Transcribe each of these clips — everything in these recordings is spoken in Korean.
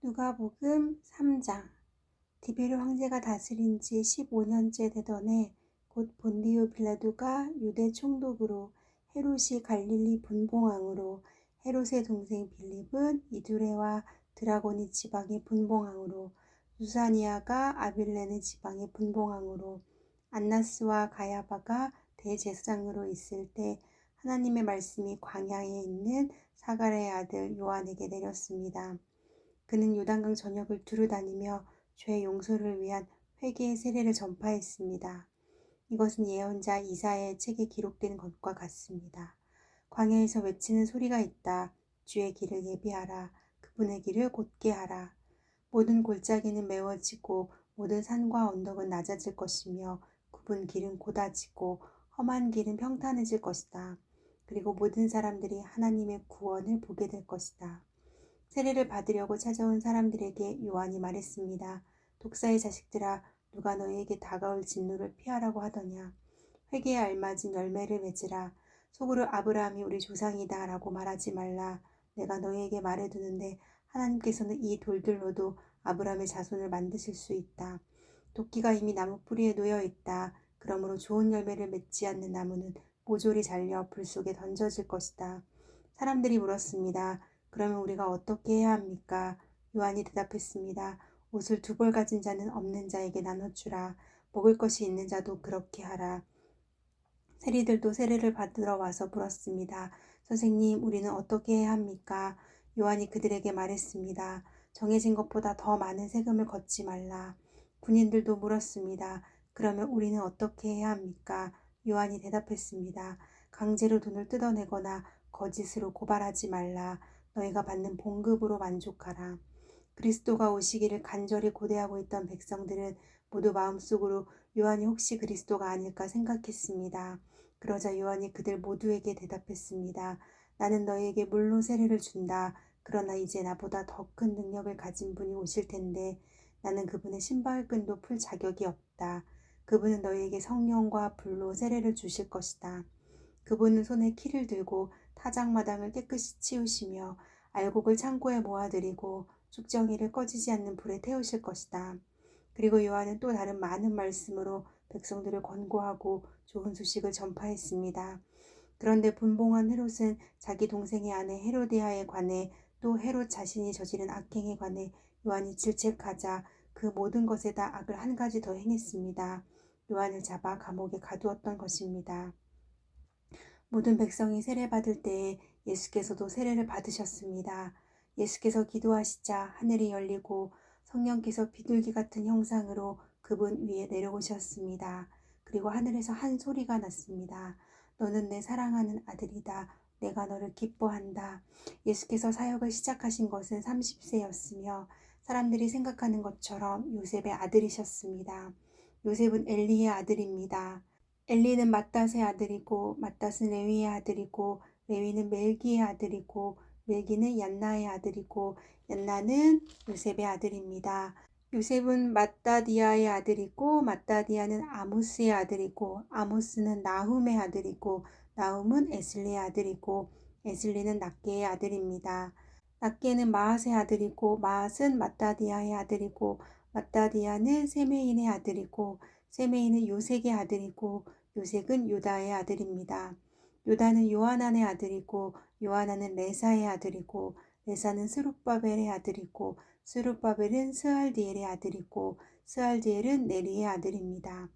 누가복음 3장. 디베르 황제가 다스린 지 15년째 되던 해 곧 본디오 빌라도가 유대 총독으로 헤롯이 갈릴리 분봉왕으로 헤롯의 동생 빌립은 이두레와 드라고니 지방의 분봉왕으로 루사니아가 아빌레네 지방의 분봉왕으로 안나스와 가야바가 대제사장으로 있을 때 하나님의 말씀이 광야에 있는 사가랴의 아들 요한에게 내렸습니다. 그는 요단강 전역을 두루다니며 죄 용서를 위한 회개의 세례를 전파했습니다. 이것은 예언자 이사야의 책에 기록된 것과 같습니다. 광야에서 외치는 소리가 있다. 주의 길을 예비하라. 그분의 길을 곧게 하라. 모든 골짜기는 메워지고 모든 산과 언덕은 낮아질 것이며 굽은 길은 곧아지고 험한 길은 평탄해질 것이다. 그리고 모든 사람들이 하나님의 구원을 보게 될 것이다. 세례를 받으려고 찾아온 사람들에게 요한이 말했습니다. 독사의 자식들아, 누가 너희에게 다가올 진노를 피하라고 하더냐. 회개에 알맞은 열매를 맺으라. 속으로 아브라함이 우리 조상이다 라고 말하지 말라. 내가 너희에게 말해두는데 하나님께서는 이 돌들로도 아브라함의 자손을 만드실 수 있다. 도끼가 이미 나무 뿌리에 놓여 있다. 그러므로 좋은 열매를 맺지 않는 나무는 모조리 잘려 불 속에 던져질 것이다. 사람들이 물었습니다. 그러면 우리가 어떻게 해야 합니까? 요한이 대답했습니다. 옷을 2벌 가진 자는 없는 자에게 나눠주라. 먹을 것이 있는 자도 그렇게 하라. 세리들도 세례를 받으러 와서 물었습니다. 선생님, 우리는 어떻게 해야 합니까? 요한이 그들에게 말했습니다. 정해진 것보다 더 많은 세금을 걷지 말라. 군인들도 물었습니다. 그러면 우리는 어떻게 해야 합니까? 요한이 대답했습니다. 강제로 돈을 뜯어내거나 거짓으로 고발하지 말라. 너희가 받는 봉급으로 만족하라. 그리스도가 오시기를 간절히 고대하고 있던 백성들은 모두 마음속으로 요한이 혹시 그리스도가 아닐까 생각했습니다. 그러자 요한이 그들 모두에게 대답했습니다. 나는 너희에게 물로 세례를 준다. 그러나 이제 나보다 더 큰 능력을 가진 분이 오실 텐데 나는 그분의 신발끈도 풀 자격이 없다. 그분은 너희에게 성령과 불로 세례를 주실 것이다. 그분은 손에 키를 들고 타작마당을 깨끗이 치우시며 알곡을 창고에 모아들이고 숙정이를 꺼지지 않는 불에 태우실 것이다. 그리고 요한은 또 다른 많은 말씀으로 백성들을 권고하고 좋은 소식을 전파했습니다. 그런데 분봉한 헤롯은 자기 동생의 아내 헤로디아에 관해 또 헤롯 자신이 저지른 악행에 관해 요한이 질책하자 그 모든 것에다 악을 한 가지 더 행했습니다. 요한을 잡아 감옥에 가두었던 것입니다. 모든 백성이 세례받을 때에 예수께서도 세례를 받으셨습니다. 예수께서 기도하시자 하늘이 열리고 성령께서 비둘기 같은 형상으로 그분 위에 내려오셨습니다. 그리고 하늘에서 한 소리가 났습니다. 너는 내 사랑하는 아들이다. 내가 너를 기뻐한다. 예수께서 사역을 시작하신 것은 30세였으며 사람들이 생각하는 것처럼 요셉의 아들이셨습니다. 요셉은 엘리의 아들입니다. 엘리는 맏닷의 아들이고 맏닷은 레위의 아들이고 레위는 멜기의 아들이고 멜기는 얀나의 아들이고 얀나는 요셉의 아들입니다. 요셉은 맏다디아의 아들이고 맏다디아는 아모스의 아들이고 아모스는 나훔의 아들이고 나훔은 에슬리의 아들이고 에슬리는 낫게의 아들입니다. 낫게는 마앗의 아들이고 마앗은 맏다디아의 아들이고 맏다디아는 세메인의 아들이고 세메인은 요색의 아들이고 요색은 요다의 아들입니다. 요다는 요하난의 아들이고 요하난은 레사의 아들이고 레사는 스룹바벨의 아들이고 스룹바벨은 스알디엘의 아들이고 스알디엘은 네리의 아들입니다.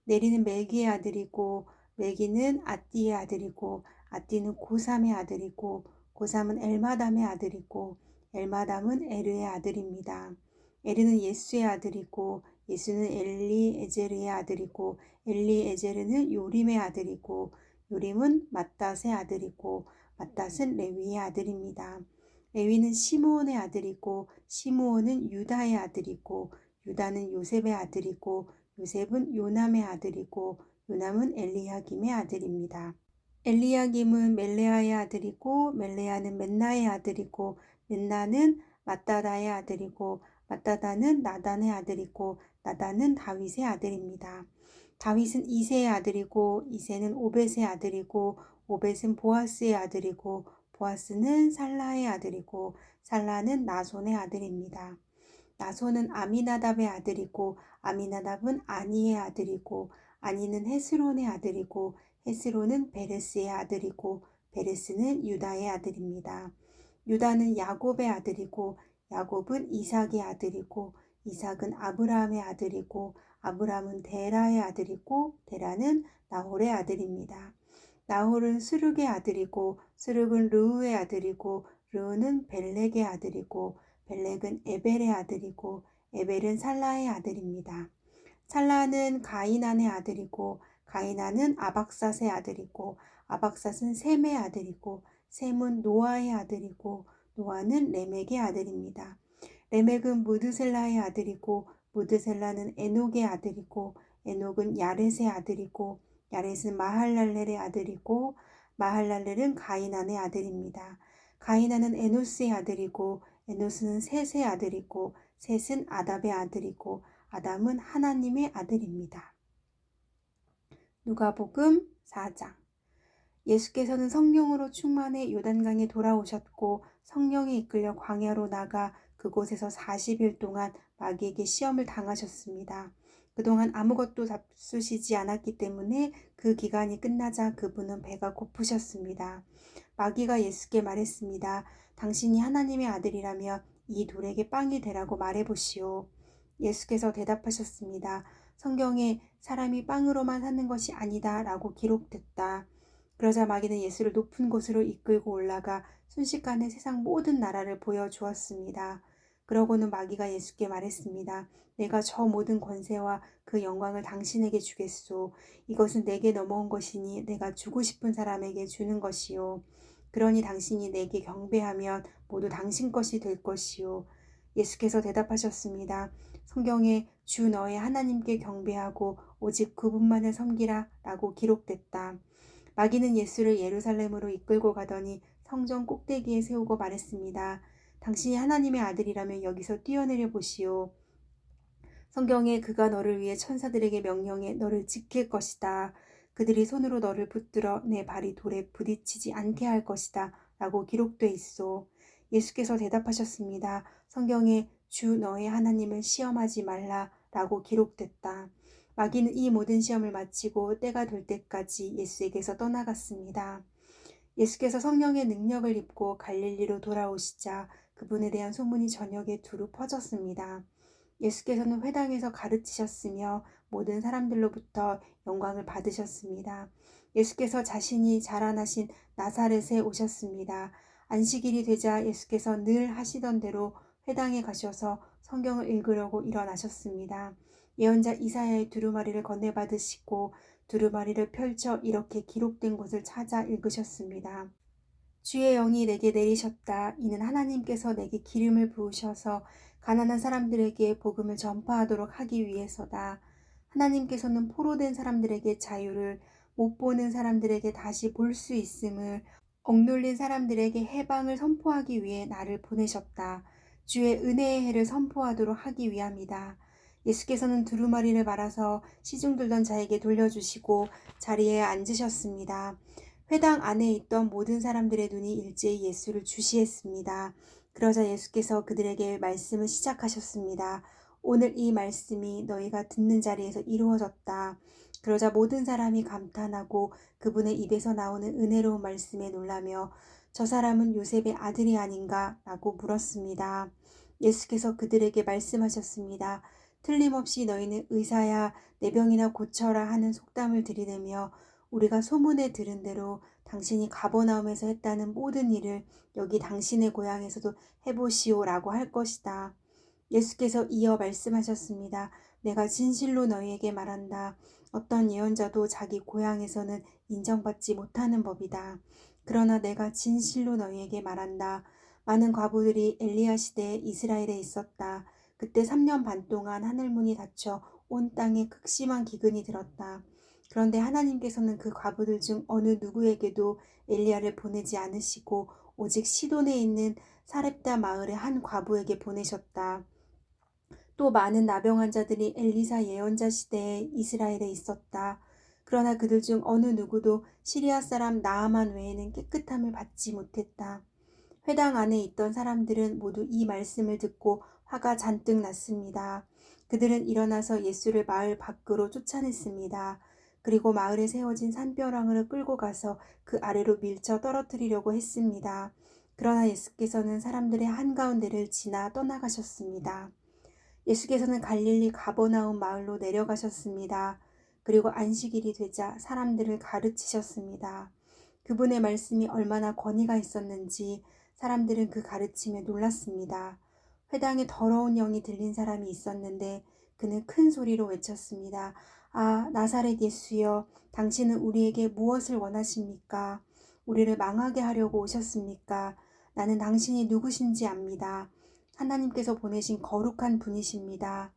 네리는 멜기의 아들이고 멜기는 앗디의 아들이고 앗디는 고삼의 아들이고 고삼은 엘마담의 아들이고 엘마담은 에르의 아들입니다. 에르는 예수의 아들이고 예수는 엘리에제르의 아들이고 엘리에제르는 요림의 아들이고 요림은 맏닷의 아들이고 맏닷은 레위의 아들입니다. 레위는 시므온의 아들이고 시므온은 유다의 아들이고 유다는 요셉의 아들이고 요셉은 요남의 아들이고 요남은 엘리야김의 아들입니다. 엘리야김은 멜레아의 아들이고 멜레아는 맨나의 아들이고 맨나는 맏다다의 아들이고 맏다다는 나단의 아들이고 나단은 다윗의 아들입니다. 다윗은 이새의 아들이고 이새는 오벳의 아들이고 오벳은 보아스의 아들이고 보아스는 살라의 아들이고 살라는 나손의 아들입니다. 나손은 아미나답의 아들이고 아미나답은 아니의 아들이고 아니는 헤스론의 아들이고 헤스론은 베레스의 아들이고 베레스는 유다의 아들입니다. 유다는 야곱의 아들이고 야곱은 이삭의 아들이고 이삭은 아브라함의 아들이고 아브라함은 데라의 아들이고 데라는 나홀의 아들입니다. 나홀은 스룹의 아들이고 스룹은 르우의 아들이고 르우는 벨렉의 아들이고 벨렉은 에벨의 아들이고 에벨은 살라의 아들입니다. 살라는 가이난의 아들이고 가이난은 아박삿의 아들이고 아박삿은 셈의 아들이고 셈은 노아의 아들이고 노아는 레멕의 아들입니다. 레멕은 무드셀라의 아들이고 무드셀라는 에녹의 아들이고 에녹은 야렛의 아들이고 야렛은 마할랄렐의 아들이고 마할랄렐은 가이난의 아들입니다. 가이난은 에노스의 아들이고 에노스는 셋의 아들이고 셋은 아답의 아들이고 아담은 하나님의 아들입니다. 누가복음 4장. 예수께서는 성령으로 충만해 요단강에 돌아오셨고 성령에 이끌려 광야로 나가 그곳에서 40일 동안 마귀에게 시험을 당하셨습니다. 그동안 아무것도 잡수시지 않았기 때문에 그 기간이 끝나자 그분은 배가 고프셨습니다. 마귀가 예수께 말했습니다. 당신이 하나님의 아들이라면 이 돌에게 빵이 되라고 말해보시오. 예수께서 대답하셨습니다. 성경에 사람이 빵으로만 사는 것이 아니다 라고 기록됐다. 그러자 마귀는 예수를 높은 곳으로 이끌고 올라가 순식간에 세상 모든 나라를 보여주었습니다. 그러고는 마귀가 예수께 말했습니다. 내가 저 모든 권세와 그 영광을 당신에게 주겠소. 이것은 내게 넘어온 것이니 내가 주고 싶은 사람에게 주는 것이요. 그러니 당신이 내게 경배하면 모두 당신 것이 될 것이요. 예수께서 대답하셨습니다. 성경에 주 너의 하나님께 경배하고 오직 그분만을 섬기라 라고 기록됐다. 마귀는 예수를 예루살렘으로 이끌고 가더니 성전 꼭대기에 세우고 말했습니다. 당신이 하나님의 아들이라면 여기서 뛰어내려 보시오. 성경에 그가 너를 위해 천사들에게 명령해 너를 지킬 것이다. 그들이 손으로 너를 붙들어 내 발이 돌에 부딪히지 않게 할 것이다. 라고 기록돼 있소. 예수께서 대답하셨습니다. 성경에 주 너의 하나님을 시험하지 말라. 라고 기록됐다. 마귀는 이 모든 시험을 마치고 때가 될 때까지 예수에게서 떠나갔습니다. 예수께서 성령의 능력을 입고 갈릴리로 돌아오시자 그분에 대한 소문이 전역에 두루 퍼졌습니다. 예수께서는 회당에서 가르치셨으며 모든 사람들로부터 영광을 받으셨습니다. 예수께서 자신이 자라나신 나사렛에 오셨습니다. 안식일이 되자 예수께서 늘 하시던 대로 회당에 가셔서 성경을 읽으려고 일어나셨습니다. 예언자 이사야의 두루마리를 건네받으시고 두루마리를 펼쳐 이렇게 기록된 곳을 찾아 읽으셨습니다. 주의 영이 내게 내리셨다. 이는 하나님께서 내게 기름을 부으셔서 가난한 사람들에게 복음을 전파하도록 하기 위해서다. 하나님께서는 포로된 사람들에게 자유를, 못 보는 사람들에게 다시 볼 수 있음을, 억눌린 사람들에게 해방을 선포하기 위해 나를 보내셨다. 주의 은혜의 해를 선포하도록 하기 위함이다. 예수께서는 두루마리를 말아서 시중 들던 자에게 돌려주시고 자리에 앉으셨습니다. 회당 안에 있던 모든 사람들의 눈이 일제히 예수를 주시했습니다. 그러자 예수께서 그들에게 말씀을 시작하셨습니다. 오늘 이 말씀이 너희가 듣는 자리에서 이루어졌다. 그러자 모든 사람이 감탄하고 그분의 입에서 나오는 은혜로운 말씀에 놀라며 저 사람은 요셉의 아들이 아닌가? 라고 물었습니다. 예수께서 그들에게 말씀하셨습니다. 틀림없이 너희는 의사야 내 병이나 고쳐라 하는 속담을 들이대며 우리가 소문에 들은 대로 당신이 가버나움에서 했다는 모든 일을 여기 당신의 고향에서도 해보시오라고 할 것이다. 예수께서 이어 말씀하셨습니다. 내가 진실로 너희에게 말한다. 어떤 예언자도 자기 고향에서는 인정받지 못하는 법이다. 그러나 내가 진실로 너희에게 말한다. 많은 과부들이 엘리야 시대에 이스라엘에 있었다. 그때 3년 반 동안 하늘문이 닫혀 온 땅에 극심한 기근이 들었다. 그런데 하나님께서는 그 과부들 중 어느 누구에게도 엘리야를 보내지 않으시고 오직 시돈에 있는 사렙다 마을의 한 과부에게 보내셨다. 또 많은 나병 환자들이 엘리사 예언자 시대에 이스라엘에 있었다. 그러나 그들 중 어느 누구도 시리아 사람 나아만 외에는 깨끗함을 받지 못했다. 회당 안에 있던 사람들은 모두 이 말씀을 듣고 화가 잔뜩 났습니다. 그들은 일어나서 예수를 마을 밖으로 쫓아냈습니다. 그리고 마을에 세워진 산벼랑을 끌고 가서 그 아래로 밀쳐 떨어뜨리려고 했습니다. 그러나 예수께서는 사람들의 한가운데를 지나 떠나가셨습니다. 예수께서는 갈릴리 가버나움 마을로 내려가셨습니다. 그리고 안식일이 되자 사람들을 가르치셨습니다. 그분의 말씀이 얼마나 권위가 있었는지 사람들은 그 가르침에 놀랐습니다. 회당에 더러운 영이 들린 사람이 있었는데 그는 큰 소리로 외쳤습니다. 아, 나사렛 예수여, 당신은 우리에게 무엇을 원하십니까? 우리를 망하게 하려고 오셨습니까? 나는 당신이 누구신지 압니다. 하나님께서 보내신 거룩한 분이십니다.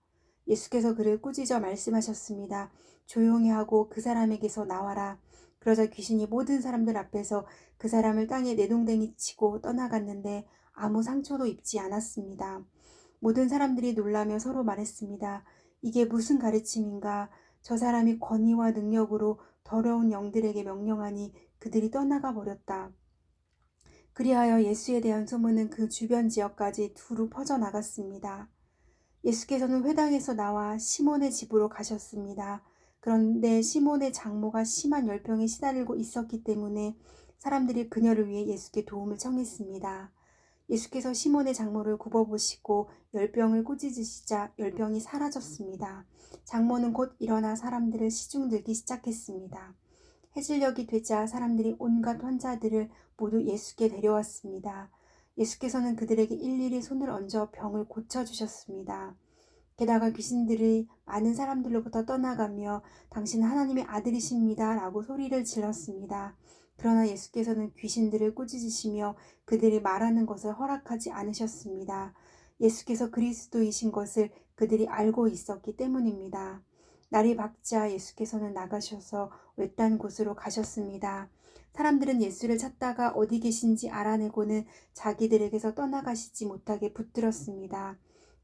예수께서 그를 꾸짖어 말씀하셨습니다. 조용히 하고 그 사람에게서 나와라. 그러자 귀신이 모든 사람들 앞에서 그 사람을 땅에 내동댕이 치고 떠나갔는데 아무 상처도 입지 않았습니다. 모든 사람들이 놀라며 서로 말했습니다. 이게 무슨 가르침인가? 저 사람이 권위와 능력으로 더러운 영들에게 명령하니 그들이 떠나가 버렸다. 그리하여 예수에 대한 소문은 그 주변 지역까지 두루 퍼져나갔습니다. 예수께서는 회당에서 나와 시몬의 집으로 가셨습니다. 그런데 시몬의 장모가 심한 열병에 시달리고 있었기 때문에 사람들이 그녀를 위해 예수께 도움을 청했습니다. 예수께서 시몬의 장모를 굽어보시고 열병을 꾸짖으시자 열병이 사라졌습니다. 장모는 곧 일어나 사람들을 시중들기 시작했습니다. 해질녘이 되자 사람들이 온갖 환자들을 모두 예수께 데려왔습니다. 예수께서는 그들에게 일일이 손을 얹어 병을 고쳐주셨습니다. 게다가 귀신들이 많은 사람들로부터 떠나가며 당신은 하나님의 아들이십니다 라고 소리를 질렀습니다. 그러나 예수께서는 귀신들을 꾸짖으시며 그들이 말하는 것을 허락하지 않으셨습니다. 예수께서 그리스도이신 것을 그들이 알고 있었기 때문입니다. 날이 밝자 예수께서는 나가셔서 외딴 곳으로 가셨습니다. 사람들은 예수를 찾다가 어디 계신지 알아내고는 자기들에게서 떠나가시지 못하게 붙들었습니다.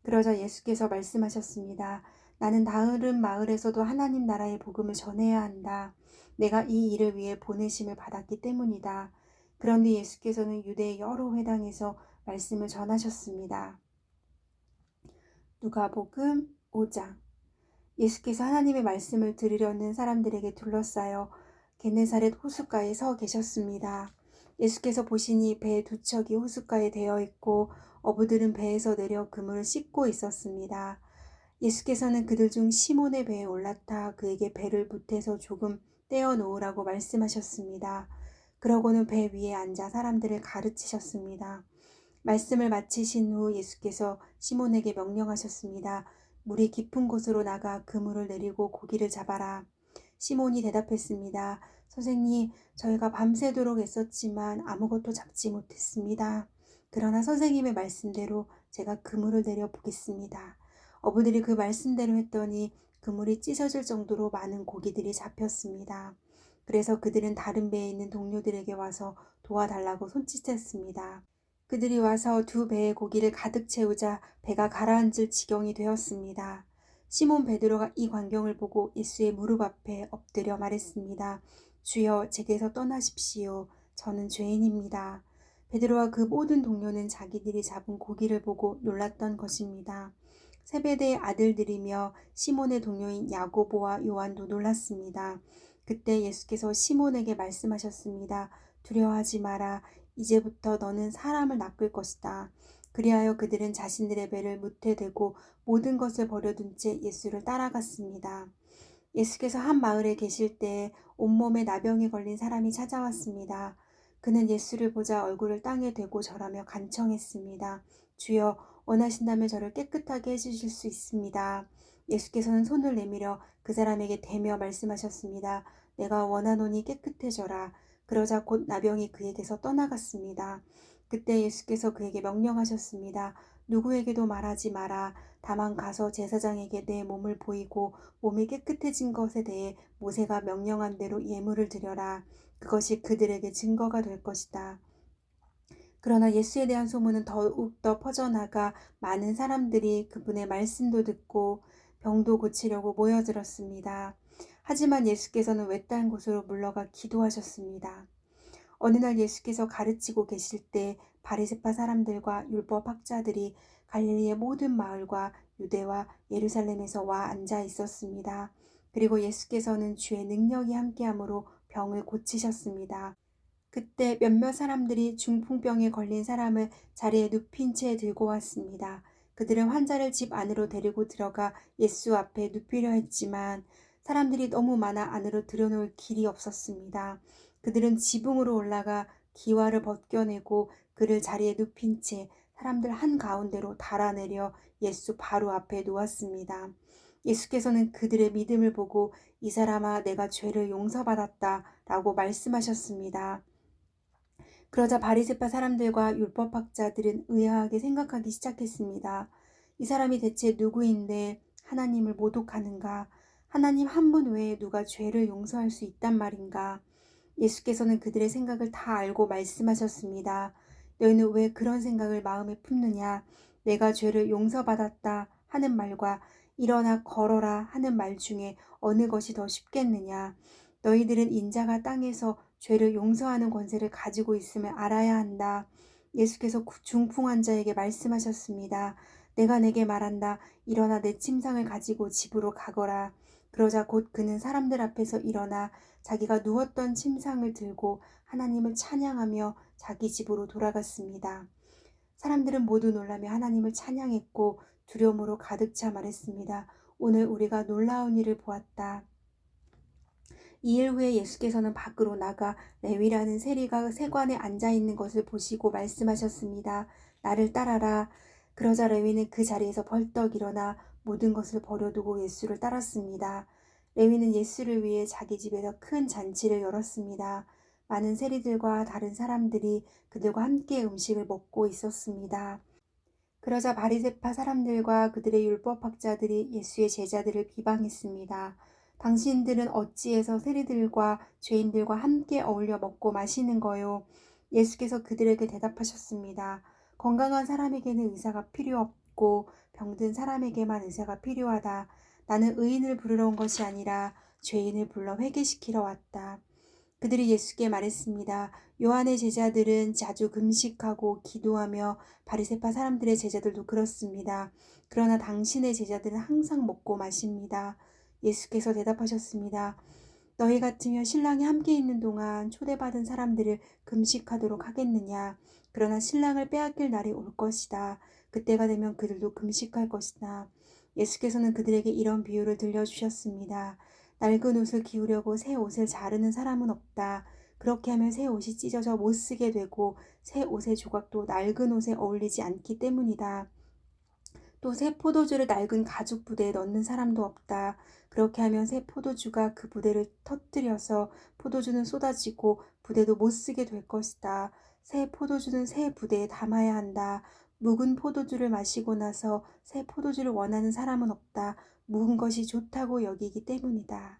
그러자 예수께서 말씀하셨습니다. 나는 다른 마을에서도 하나님 나라의 복음을 전해야 한다. 내가 이 일을 위해 보내심을 받았기 때문이다. 그런데 예수께서는 유대의 여러 회당에서 말씀을 전하셨습니다. 누가복음 5장. 예수께서 하나님의 말씀을 들으려는 사람들에게 둘러싸여 게네사렛 호숫가에 서 계셨습니다. 예수께서 보시니 배 두 척이 호숫가에 되어 있고 어부들은 배에서 내려 그물을 씻고 있었습니다. 예수께서는 그들 중 시몬의 배에 올라타 그에게 배를 보태서 조금 떼어 놓으라고 말씀하셨습니다. 그러고는 배 위에 앉아 사람들을 가르치셨습니다. 말씀을 마치신 후 예수께서 시몬에게 명령하셨습니다. 물이 깊은 곳으로 나가 그물을 내리고 고기를 잡아라. 시몬이 대답했습니다. 선생님, 저희가 밤새도록 애썼지만 아무것도 잡지 못했습니다. 그러나 선생님의 말씀대로 제가 그물을 내려 보겠습니다. 어부들이 그 말씀대로 했더니 그물이 찢어질 정도로 많은 고기들이 잡혔습니다. 그래서 그들은 다른 배에 있는 동료들에게 와서 도와달라고 손짓했습니다. 그들이 와서 두 배의 고기를 가득 채우자 배가 가라앉을 지경이 되었습니다. 시몬 베드로가 이 광경을 보고 예수의 무릎 앞에 엎드려 말했습니다. 주여, 제게서 떠나십시오. 저는 죄인입니다. 베드로와 그 모든 동료는 자기들이 잡은 고기를 보고 놀랐던 것입니다. 세베대의 아들들이며 시몬의 동료인 야고보와 요한도 놀랐습니다. 그때 예수께서 시몬에게 말씀하셨습니다. 두려워하지 마라. 이제부터 너는 사람을 낚을 것이다. 그리하여 그들은 자신들의 배를 무태 대고 모든 것을 버려둔 채 예수를 따라갔습니다. 예수께서 한 마을에 계실 때 온몸에 나병이 걸린 사람이 찾아왔습니다. 그는 예수를 보자 얼굴을 땅에 대고 절하며 간청했습니다. 주여, 원하신다면 저를 깨끗하게 해주실 수 있습니다. 예수께서는 손을 내밀어 그 사람에게 대며 말씀하셨습니다. 내가 원하노니 깨끗해져라. 그러자 곧 나병이 그에게서 떠나갔습니다. 그때 예수께서 그에게 명령하셨습니다. 누구에게도 말하지 마라. 다만 가서 제사장에게 내 몸을 보이고 몸이 깨끗해진 것에 대해 모세가 명령한 대로 예물을 드려라. 그것이 그들에게 증거가 될 것이다. 그러나 예수에 대한 소문은 더욱더 퍼져나가 많은 사람들이 그분의 말씀도 듣고 병도 고치려고 모여들었습니다. 하지만 예수께서는 외딴 곳으로 물러가 기도하셨습니다. 어느 날 예수께서 가르치고 계실 때 바리새파 사람들과 율법 학자들이 갈릴리의 모든 마을과 유대와 예루살렘에서 와 앉아 있었습니다. 그리고 예수께서는 주의 능력이 함께함으로 병을 고치셨습니다. 그때 몇몇 사람들이 중풍병에 걸린 사람을 자리에 눕힌 채 들고 왔습니다. 그들은 환자를 집 안으로 데리고 들어가 예수 앞에 눕히려 했지만 사람들이 너무 많아 안으로 들여놓을 길이 없었습니다. 그들은 지붕으로 올라가 기와를 벗겨내고 그를 자리에 눕힌 채 사람들 한가운데로 달아내려 예수 바로 앞에 놓았습니다. 예수께서는 그들의 믿음을 보고 이 사람아 내가 죄를 용서받았다 라고 말씀하셨습니다. 그러자 바리새파 사람들과 율법학자들은 의아하게 생각하기 시작했습니다. 이 사람이 대체 누구인데 하나님을 모독하는가? 하나님 한 분 외에 누가 죄를 용서할 수 있단 말인가? 예수께서는 그들의 생각을 다 알고 말씀하셨습니다. 너희는 왜 그런 생각을 마음에 품느냐? 내가 죄를 용서받았다 하는 말과 일어나 걸어라 하는 말 중에 어느 것이 더 쉽겠느냐? 너희들은 인자가 땅에서 죄를 용서하는 권세를 가지고 있음을 알아야 한다. 예수께서 중풍 환자에게 말씀하셨습니다. 내가 내게 말한다. 일어나 내 침상을 가지고 집으로 가거라. 그러자 곧 그는 사람들 앞에서 일어나 자기가 누웠던 침상을 들고 하나님을 찬양하며 자기 집으로 돌아갔습니다. 사람들은 모두 놀라며 하나님을 찬양했고 두려움으로 가득 차 말했습니다. 오늘 우리가 놀라운 일을 보았다. 2일 후에 예수께서는 밖으로 나가 레위라는 세리가 세관에 앉아 있는 것을 보시고 말씀하셨습니다. 나를 따라라. 그러자 레위는 그 자리에서 벌떡 일어나 모든 것을 버려두고 예수를 따랐습니다. 레위는 예수를 위해 자기 집에서 큰 잔치를 열었습니다. 많은 세리들과 다른 사람들이 그들과 함께 음식을 먹고 있었습니다. 그러자 바리새파 사람들과 그들의 율법학자들이 예수의 제자들을 비방했습니다. 당신들은 어찌해서 세리들과 죄인들과 함께 어울려 먹고 마시는 거요? 예수께서 그들에게 대답하셨습니다. 건강한 사람에게는 의사가 필요 없고 병든 사람에게만 의사가 필요하다. 나는 의인을 부르러 온 것이 아니라 죄인을 불러 회개시키러 왔다. 그들이 예수께 말했습니다. 요한의 제자들은 자주 금식하고 기도하며 바리새파 사람들의 제자들도 그렇습니다. 그러나 당신의 제자들은 항상 먹고 마십니다. 예수께서 대답하셨습니다. 너희 같으면 신랑이 함께 있는 동안 초대받은 사람들을 금식하도록 하겠느냐. 그러나 신랑을 빼앗길 날이 올 것이다. 그때가 되면 그들도 금식할 것이다. 예수께서는 그들에게 이런 비유를 들려주셨습니다. 낡은 옷을 기우려고 새 옷을 자르는 사람은 없다. 그렇게 하면 새 옷이 찢어져 못 쓰게 되고 새 옷의 조각도 낡은 옷에 어울리지 않기 때문이다. 또 새 포도주를 낡은 가죽 부대에 넣는 사람도 없다. 그렇게 하면 새 포도주가 그 부대를 터뜨려서 포도주는 쏟아지고 부대도 못 쓰게 될 것이다. 새 포도주는 새 부대에 담아야 한다. 묵은 포도주를 마시고 나서 새 포도주를 원하는 사람은 없다. 묵은 것이 좋다고 여기기 때문이다.